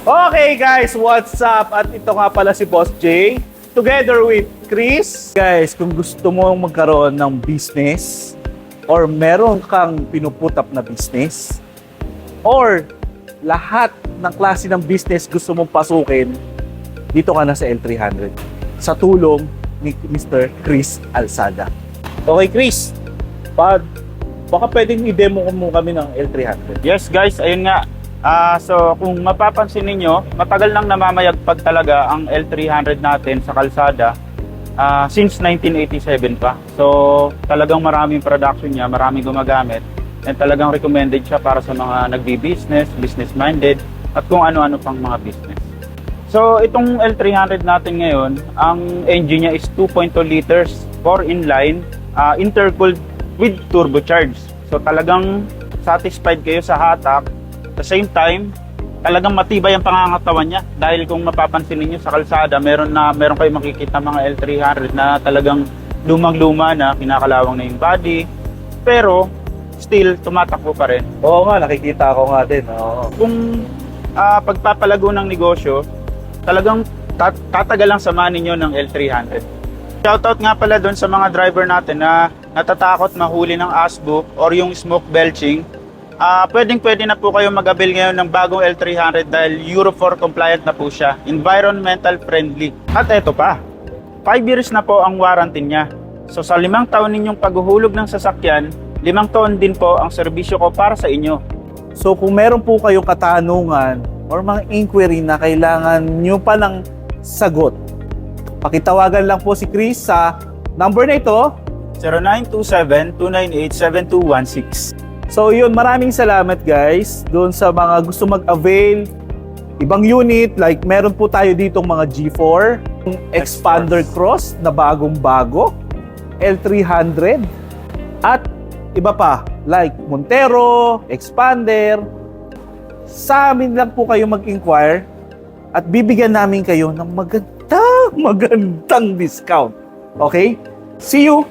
Okay guys, what's up? At ito nga pala si Boss J together with Chris. Guys, kung gusto mo magkaroon ng business or meron kang pinuputap na business or lahat ng klase ng business gusto mong pasukin, dito ka na sa L300 sa tulong ni Mr. Chris Alzada. Okay Chris, baka pwedeng i-demo mo kami ng L300. Yes guys, ayun nga. So kung mapapansin ninyo, matagal nang namamayagpag talaga ang L300 natin sa kalsada since 1987 pa. So talagang maraming production niya, maraming gumagamit, and talagang recommended siya para sa mga nagbi-business, business-minded, at kung ano-ano pang mga business. So itong L300 natin ngayon, ang engine niya is 2.2 liters, 4 inline, intercooled with turbocharged. So talagang satisfied kayo sa hatak. At the same time, talagang matibay ang pangangatawan niya dahil kung mapapansin niyo sa kalsada, meron kayo makikita mga L300 na talagang lumang-luma na, kinakalawang na yung body, pero still tumatakbo pa rin. Oo nga, nakikita ko nga din. Oo. Kung pagpapalago ng negosyo, talagang tatagal ang samahan ninyo ng L300. Shoutout nga pala doon sa mga driver natin na natatakot mahuli ng ASBO or yung smoke belching. Pwede na po kayo mag-avail ngayon ng bagong L300 dahil Euro 4 compliant na po siya, environmental friendly. At eto pa, 5 years na po ang warranty niya. So sa 5 taon ninyong paghuhulog ng sasakyan, 5 taon din po ang serbisyo ko para sa inyo. So kung meron po kayong katanungan or mga inquiry na kailangan nyo pa ng sagot, pakitawagan lang po si Chris sa number na ito, 0927-298-7216. So yun, maraming salamat guys doon sa mga gusto mag-avail ibang unit, like meron po tayo ditong mga G4, Expander Cross na bagong-bago, L300 at iba pa like Montero, Expander. Sa amin lang po kayo mag-inquire at bibigyan namin kayo ng magandang discount. Okay? See you